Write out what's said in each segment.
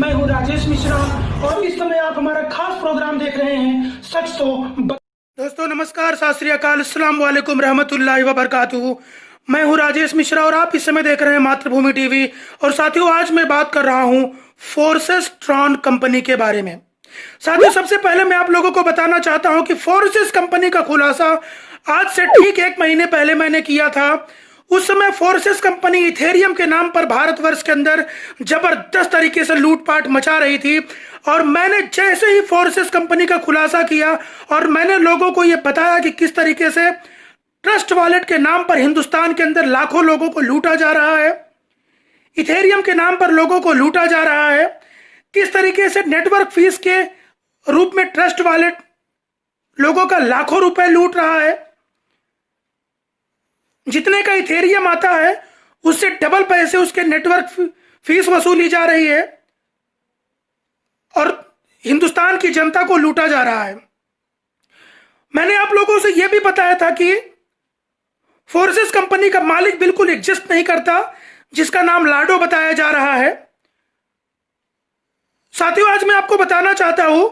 मैं हूँ राजेश मिश्रा और इस समय आप हमारा खास प्रोग्राम देख रहे हैं सच तो दोस्तों नमस्कार, सत श्री अकाल, अस्सलाम वालेकुम रहमतुल्लाहि व बरकातुहू। मैं हूँ राजेश मिश्रा और आप इस समय देख रहे हैं मातृभूमि टीवी। और साथियों, आज मैं बात कर रहा हूँ फोर्सेस ट्रॉन कंपनी के बारे में। साथियों, सबसे पहले मैं आप लोगों को बताना चाहता हूँ कि फोर्सेस कंपनी का खुलासा आज से ठीक 1 महीने पहले मैंने किया था। उस समय फोर्सेस कंपनी इथेरियम के नाम पर भारतवर्ष के अंदर जबरदस्त तरीके से लूटपाट मचा रही थी। और मैंने जैसे ही फोर्सेस कंपनी का खुलासा किया और मैंने लोगों को यह बताया कि किस तरीके से ट्रस्ट वॉलेट के नाम पर हिंदुस्तान के अंदर लाखों लोगों को लूटा जा रहा है, इथेरियम के नाम पर लोगों को लूटा जा रहा है, किस तरीके से नेटवर्क फीस के रूप में ट्रस्ट वॉलेट लोगों का लाखों रुपए लूट रहा है, जितने का इथेरियम आता है उससे डबल पैसे उसके नेटवर्क फीस वसूली जा रही है और हिंदुस्तान की जनता को लूटा जा रहा है। मैंने आप लोगों से यह भी बताया था कि फोर्सेस कंपनी का मालिक बिल्कुल एग्जिस्ट नहीं करता, जिसका नाम लाडो बताया जा रहा है। साथियों, आज मैं आपको बताना चाहता हूं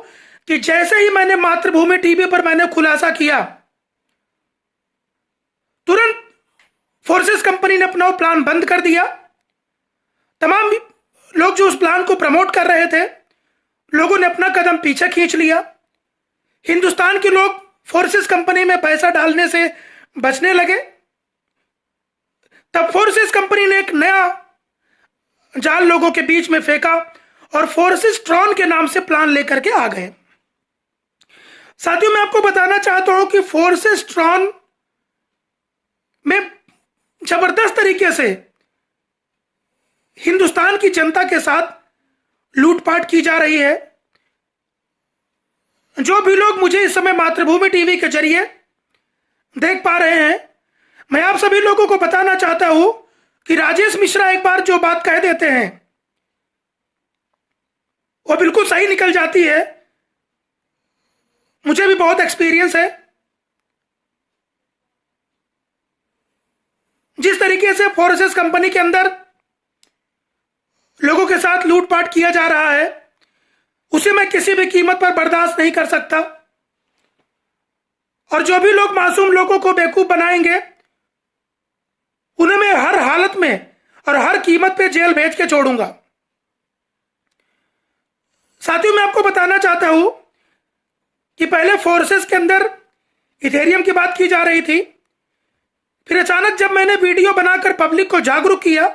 कि जैसे ही मैंने मातृभूमि टीवी पर मैंने खुलासा किया, तुरंत फोर्सेस कंपनी ने अपना प्लान बंद कर दिया। तमाम लोग जो उस प्लान को प्रमोट कर रहे थे, लोगों ने अपना कदम पीछे खींच लिया। हिंदुस्तान के लोग फोर्सेस कंपनी में पैसा डालने से बचने लगे। तब फोर्सेस कंपनी ने एक नया जाल लोगों के बीच में फेंका और फोर्सेस ट्रॉन के नाम से प्लान लेकर के आ गए। साथियों, मैं आपको बताना चाहता हूं कि फोर्सेस ट्रॉन में जबरदस्त तरीके से हिंदुस्तान की जनता के साथ लूटपाट की जा रही है। जो भी लोग मुझे इस समय मातृभूमि टीवी के जरिए देख पा रहे हैं, मैं आप सभी लोगों को बताना चाहता हूं कि राजेश मिश्रा एक बार जो बात कह देते हैं वो बिल्कुल सही निकल जाती है। मुझे भी बहुत एक्सपीरियंस है। जिस तरीके से फोर्सेस कंपनी के अंदर लोगों के साथ लूटपाट किया जा रहा है, उसे मैं किसी भी कीमत पर बर्दाश्त नहीं कर सकता। और जो भी लोग मासूम लोगों को बेवकूफ बनाएंगे, उन्हें मैं हर हालत में और हर कीमत पे जेल भेज के छोड़ूंगा। साथियों, मैं आपको बताना चाहता हूं कि पहले फोर्सेस के अंदर इथेरियम की बात की जा रही थी। फिर अचानक जब मैंने वीडियो बनाकर पब्लिक को जागरूक किया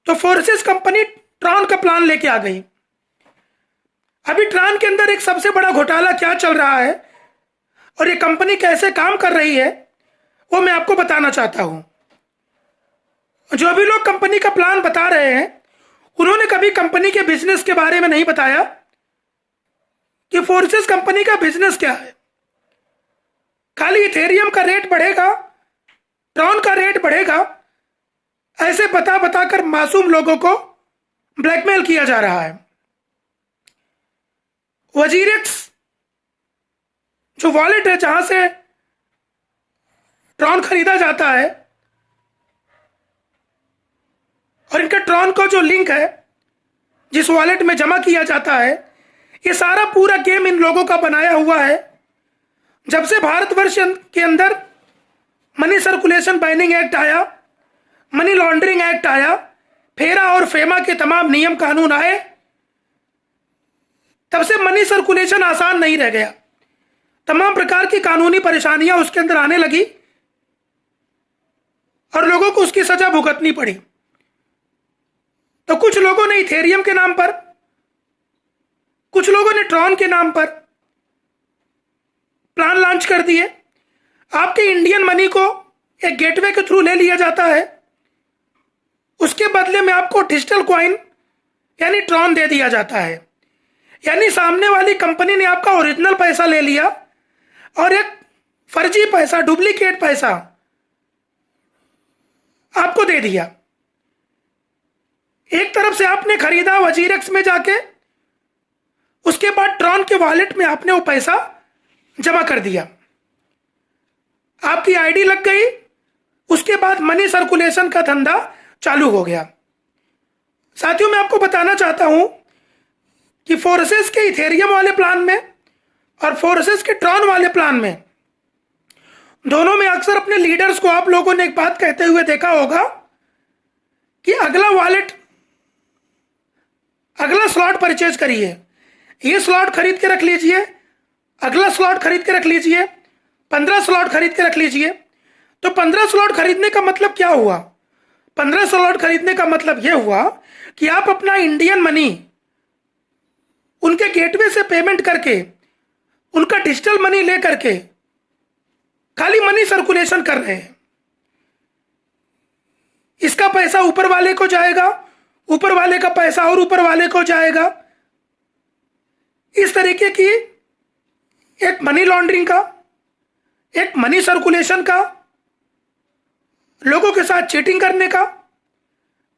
तो फोर्सेस कंपनी ट्रॉन का प्लान लेके आ गई। अभी ट्रॉन के अंदर एक सबसे बड़ा घोटाला क्या चल रहा है और ये कंपनी कैसे काम कर रही है, वो मैं आपको बताना चाहता हूं। जो भी लोग कंपनी का प्लान बता रहे हैं, उन्होंने कभी कंपनी के बिजनेस के बारे में नहीं बताया कि फोर्सेस कंपनी का बिजनेस क्या है। खाली इथेरियम का रेट बढ़ेगा, ट्रॉन का रेट बढ़ेगा, ऐसे बता बताकर मासूम लोगों को ब्लैकमेल किया जा रहा है। वजीरेक्स जो वॉलेट है, जहां से ट्रॉन खरीदा जाता है, और इनका ट्रॉन का जो लिंक है जिस वॉलेट में जमा किया जाता है, ये सारा पूरा गेम इन लोगों का बनाया हुआ है। जब से भारतवर्ष के अंदर मनी सर्कुलेशन बैनिंग एक्ट आया, मनी लॉन्ड्रिंग एक्ट आया, फेरा और फेमा के तमाम नियम कानून आए, तब से मनी सर्कुलेशन आसान नहीं रह गया। तमाम प्रकार की कानूनी परेशानियां उसके अंदर आने लगी और लोगों को उसकी सजा भुगतनी पड़ी। तो कुछ लोगों ने इथेरियम के नाम पर, कुछ लोगों ने ट्रॉन के नाम पर प्लान लॉन्च कर दिए। आपके इंडियन मनी को एक गेटवे के थ्रू ले लिया जाता है, उसके बदले में आपको डिजिटल कॉइन यानी ट्रॉन दे दिया जाता है। यानी सामने वाली कंपनी ने आपका ओरिजिनल पैसा ले लिया और एक फर्जी पैसा, डुप्लीकेट पैसा आपको दे दिया। एक तरफ से आपने खरीदा वजीरेक्स में जाके, उसके बाद ट्रॉन के वॉलेट में आपने वो पैसा जमा कर दिया, आपकी आईडी लग गई, उसके बाद मनी सर्कुलेशन का धंधा चालू हो गया। साथियों, मैं आपको बताना चाहता हूं कि फोर्सेस के इथेरियम वाले प्लान में और फोर्सेस के ट्रॉन वाले प्लान में, दोनों में अक्सर अपने लीडर्स को आप लोगों ने एक बात कहते हुए देखा होगा कि अगला स्लॉट परचेज करिए, ये स्लॉट खरीद के रख लीजिए, अगला स्लॉट खरीद के रख लीजिए, 15 स्लॉट खरीद के रख लीजिए। तो 15 स्लॉट खरीदने का मतलब क्या हुआ? 15 स्लॉट खरीदने का मतलब यह हुआ कि आप अपना इंडियन मनी उनके गेटवे से पेमेंट करके, उनका डिजिटल मनी ले करके खाली मनी सर्कुलेशन कर रहे हैं। इसका पैसा ऊपर वाले को जाएगा, ऊपर वाले का पैसा और ऊपर वाले को जाएगा। इस तरीके की एक मनी लॉन्ड्रिंग का, एक मनी सर्कुलेशन का, लोगों के साथ चीटिंग करने का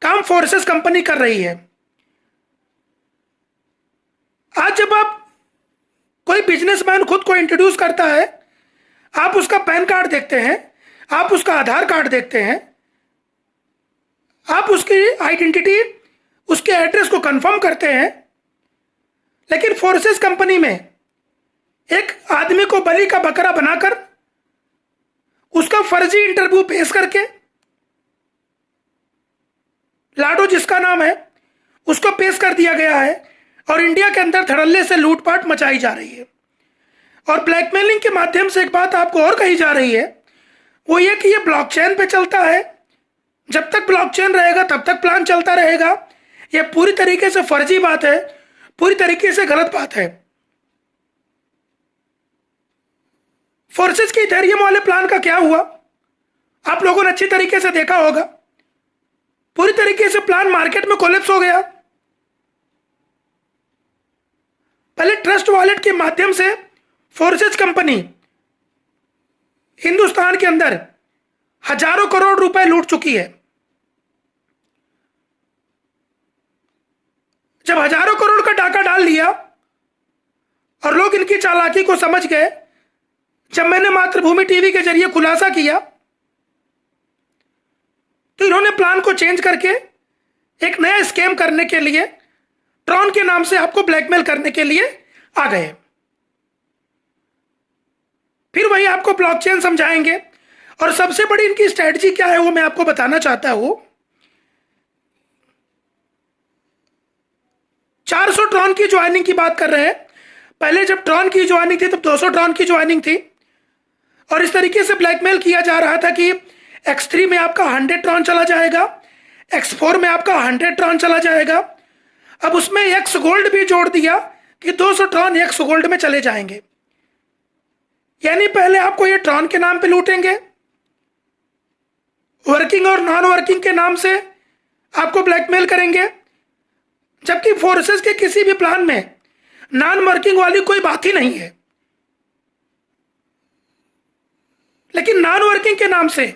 काम फोर्सेस कंपनी कर रही है। आज जब आप कोई बिजनेसमैन खुद को इंट्रोड्यूस करता है, आप उसका पैन कार्ड देखते हैं, आप उसका आधार कार्ड देखते हैं, आप उसकी आइडेंटिटी, उसके एड्रेस को कंफर्म करते हैं। लेकिन फोर्सेस कंपनी में एक आदमी को बलि का बकरा बनाकर उसका फर्जी इंटरव्यू पेश करके, लाडो जिसका नाम है, उसको पेश कर दिया गया है और इंडिया के अंदर धड़ल्ले से लूटपाट मचाई जा रही है। और ब्लैकमेलिंग के माध्यम से एक बात आपको और कही जा रही है, वो ये कि ये ब्लॉकचेन पे चलता है, जब तक ब्लॉकचेन रहेगा तब तक प्लान चलता रहेगा। ये पूरी तरीके से फर्जी बात है, पूरी तरीके से गलत बात है। फोर्सेस के इथेरियम वाले प्लान का क्या हुआ, आप लोगों ने अच्छी तरीके से देखा होगा। पूरी तरीके से प्लान मार्केट में कोलैप्स हो गया। पहले ट्रस्ट वॉलेट के माध्यम से फोर्सेस कंपनी हिंदुस्तान के अंदर हजारों करोड़ रुपए लूट चुकी है। जब हजारों करोड़ का डाका डाल लिया और लोग इनकी चालाकी को समझ गए, जब मैंने मातृभूमि टीवी के जरिए खुलासा किया, तो इन्होंने प्लान को चेंज करके एक नया स्कैम करने के लिए, ट्रॉन के नाम से आपको ब्लैकमेल करने के लिए आ गए। फिर वही आपको ब्लॉकचेन समझाएंगे। और सबसे बड़ी इनकी स्ट्रेटजी क्या है वो मैं आपको बताना चाहता हूं। 400 ट्रॉन की ज्वाइनिंग की बात कर रहे हैं। पहले जब ट्रॉन की ज्वाइनिंग थी तब 200 ट्रॉन की ज्वाइनिंग थी और इस तरीके से ब्लैकमेल किया जा रहा था कि X3 में आपका 100 ट्रॉन चला जाएगा, X4 में आपका 100 ट्रॉन चला जाएगा। अब उसमें X गोल्ड भी जोड़ दिया कि 200 ट्रॉन X गोल्ड में चले जाएंगे। यानी पहले आपको ये ट्रॉन के नाम पे लूटेंगे, वर्किंग और नॉन वर्किंग के नाम से आपको ब्लैकमेल करेंगे, जबकि फोर्सेस के किसी भी प्लान में नॉन वर्किंग वाली कोई बात ही नहीं है। लेकिन नॉन वर्किंग के नाम से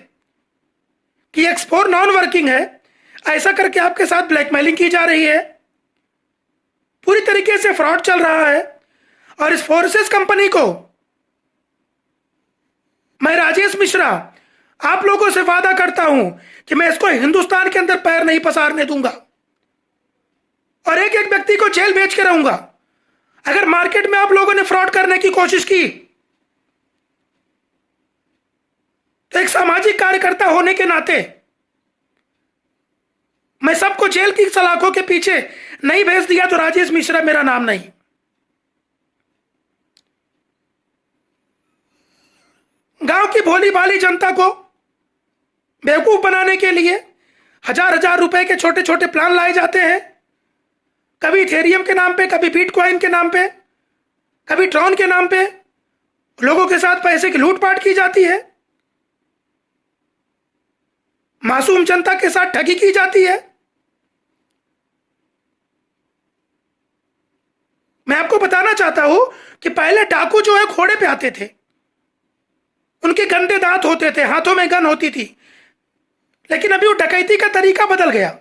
कि X4 नॉन वर्किंग है, ऐसा करके आपके साथ ब्लैकमेलिंग की जा रही है। पूरी तरीके से फ्रॉड चल रहा है। और इस फोर्सेस कंपनी को मैं राजेश मिश्रा आप लोगों से वादा करता हूं कि मैं इसको हिंदुस्तान के अंदर पैर नहीं पसारने दूंगा और एक एक व्यक्ति को जेल भेज के रहूंगा। अगर मार्केट में आप लोगों ने फ्रॉड करने की कोशिश की तो एक सामाजिक कार्यकर्ता होने के नाते मैं सबको जेल की सलाखों के पीछे नहीं भेज दिया तो राजेश मिश्रा मेरा नाम नहीं। गांव की भोली भाली जनता को बेवकूफ बनाने के लिए हजार हजार रुपए के छोटे छोटे प्लान लाए जाते हैं, कभी इथेरियम के नाम पे, कभी बिटकॉइन के नाम पे, कभी ट्रॉन के नाम पे लोगों के साथ पैसे की लूटपाट की जाती है, मासूम जनता के साथ ठगी की जाती है। मैं आपको बताना चाहता हूं कि पहले डाकू जो है घोड़े पे आते थे, उनके गंदे दांत होते थे, हाथों में गन होती थी। लेकिन अभी वो डकैती का तरीका बदल गया।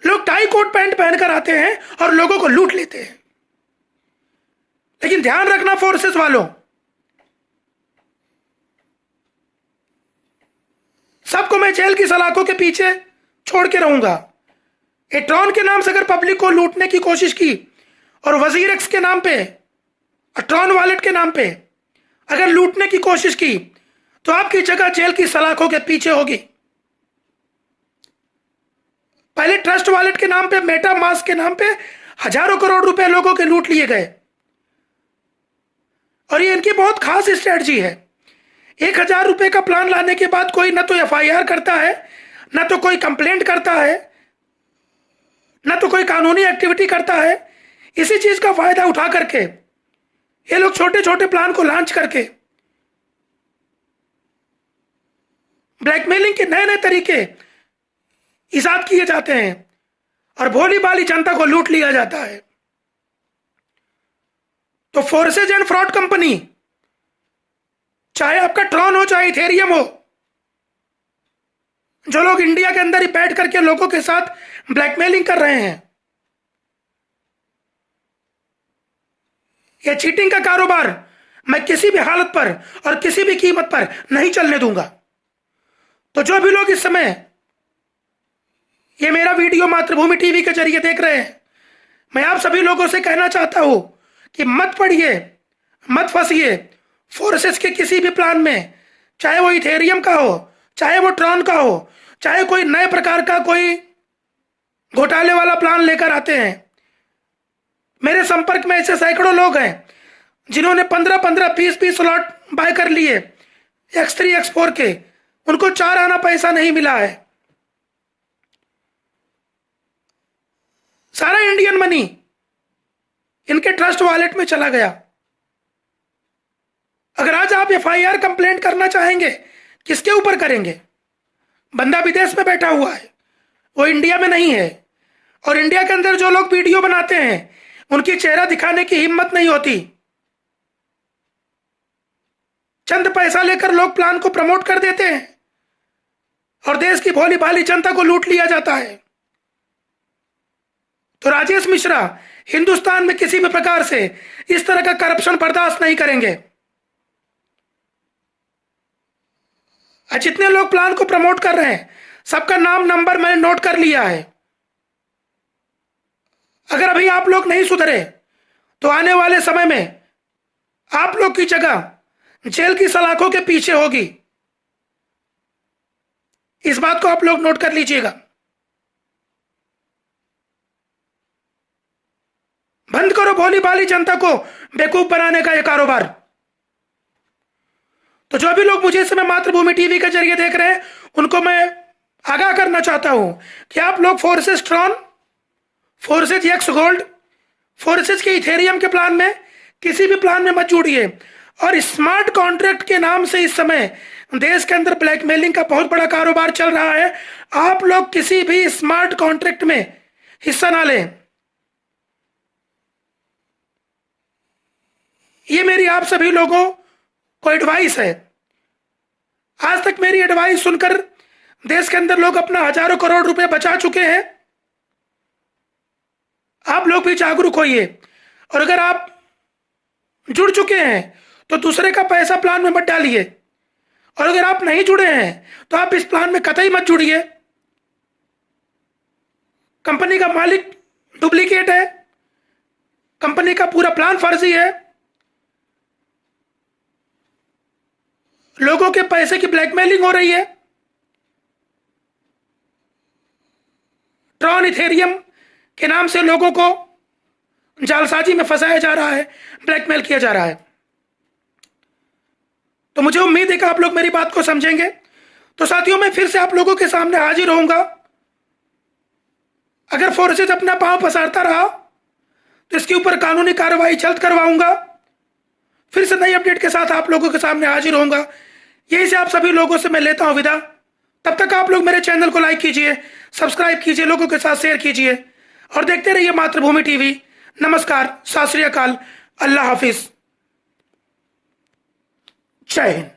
लोग टाई कोट पैंट पहनकर आते हैं और लोगों को लूट लेते हैं। लेकिन ध्यान रखना फोर्सेस वालों, सबको मैं जेल की सलाखों के पीछे छोड़ के रहूंगा। ट्रॉन के नाम से अगर पब्लिक को लूटने की कोशिश की और वजीर एक्स के नाम पे, ट्रॉन वॉलेट के नाम पे अगर लूटने की कोशिश की तो आपकी जगह जेल की सलाखों के पीछे होगी। पहले ट्रस्ट वॉलेट के नाम पे, मेटा मास्क के नाम पे हजारों करोड़ रुपए लोगों के लूट लिए गए और ये इनकी बहुत खास स्ट्रेटजी है। 1,000 रुपए का प्लान लाने के बाद कोई ना तो एफआईआर करता है, ना तो कोई कंप्लेंट करता है, ना तो कोई कानूनी एक्टिविटी करता है। इसी चीज का फायदा उठा करके ये लोग छोटे छोटे प्लान को लॉन्च करके ब्लैकमेलिंग के नए नए तरीके इजाद किए जाते हैं और भोली भाली जनता को लूट लिया जाता है। तो फोर्सेज एंड फ्रॉड कंपनी, चाहे आपका ट्रॉन हो चाहे इथेरियम हो, जो लोग इंडिया के अंदर ही बैठ करके लोगों के साथ ब्लैकमेलिंग कर रहे हैं, यह चीटिंग का कारोबार मैं किसी भी हालत पर और किसी भी कीमत पर नहीं चलने दूंगा। तो जो भी लोग इस समय ये मेरा वीडियो मातृभूमि टीवी के जरिए देख रहे हैं, मैं आप सभी लोगों से कहना चाहता हूं कि मत पढ़िए, मत फंसिए फोर्सेस के किसी भी प्लान में, चाहे वो इथेरियम का हो, चाहे वो ट्रॉन का हो, चाहे कोई नए प्रकार का कोई घोटाले वाला प्लान लेकर आते हैं। मेरे संपर्क में ऐसे सैकड़ों लोग हैं जिन्होंने 15-15, 20-20 स्लॉट बाय कर लिए X3 X4 के, उनको 4 आना पैसा नहीं मिला है। सारा इंडियन मनी इनके ट्रस्ट वॉलेट में चला गया। अगर आज आप एफआईआर कंप्लेंट करना चाहेंगे, किसके ऊपर करेंगे? बंदा विदेश में बैठा हुआ है, वो इंडिया में नहीं है। और इंडिया के अंदर जो लोग वीडियो बनाते हैं उनकी चेहरा दिखाने की हिम्मत नहीं होती। चंद पैसा लेकर लोग प्लान को प्रमोट कर देते हैं और देश की भोली भाली जनता को लूट लिया जाता है। तो राजेश मिश्रा हिंदुस्तान में किसी भी प्रकार से इस तरह का करप्शन बर्दाश्त नहीं करेंगे। जितने लोग प्लान को प्रमोट कर रहे हैं सबका नाम नंबर मैंने नोट कर लिया है। अगर अभी आप लोग नहीं सुधरे तो आने वाले समय में आप लोग की जगह जेल की सलाखों के पीछे होगी। इस बात को आप लोग नोट कर लीजिएगा। बंद करो भोली भाली जनता को बेवकूफ बनाने का यह कारोबार। तो जो भी लोग मुझे इस समय मातृभूमि टीवी के जरिए देख रहे हैं उनको मैं आगाह करना चाहता हूं कि आप लोग forces Tron, forces x gold, forces के इथेरियम के प्लान में, किसी भी प्लान में मत जुड़िए। और स्मार्ट कॉन्ट्रैक्ट के नाम से इस समय देश के अंदर ब्लैकमेलिंग का बहुत बड़ा कारोबार चल रहा है। आप लोग किसी भी स्मार्ट कॉन्ट्रैक्ट में हिस्सा ना लें। ये मेरी आप सभी लोगों को एडवाइस है। आज तक मेरी एडवाइस सुनकर देश के अंदर लोग अपना हजारों करोड़ रुपए बचा चुके हैं। आप लोग भी जागरूक होइए और अगर आप जुड़ चुके हैं तो दूसरे का पैसा प्लान में मत डालिए। और अगर आप नहीं जुड़े हैं तो आप इस प्लान में कतई मत जुड़िए। कंपनी का मालिक डुप्लीकेट है, कंपनी का पूरा प्लान फर्जी है, लोगों के पैसे की ब्लैकमेलिंग हो रही है। ट्रॉन इथेरियम के नाम से लोगों को जालसाजी में फंसाया जा रहा है, ब्लैकमेल किया जा रहा है। तो मुझे उम्मीद है कि आप लोग मेरी बात को समझेंगे। तो साथियों, मैं फिर से आप लोगों के सामने हाजिर होऊंगा। अगर फोर्सेज अपना पांव पसारता रहा तो इसके ऊपर कानूनी कार्रवाई जल्द करवाऊंगा। फिर से नई अपडेट के साथ आप लोगों के सामने हाजिर होऊंगा। यही से आप सभी लोगों से मैं लेता हूं विदा। तब तक आप लोग मेरे चैनल को लाइक कीजिए, सब्सक्राइब कीजिए, लोगों के साथ शेयर कीजिए और देखते रहिए मातृभूमि टीवी। नमस्कार, सत श्री अकाल, अल्लाह हाफिज, जय हिंद।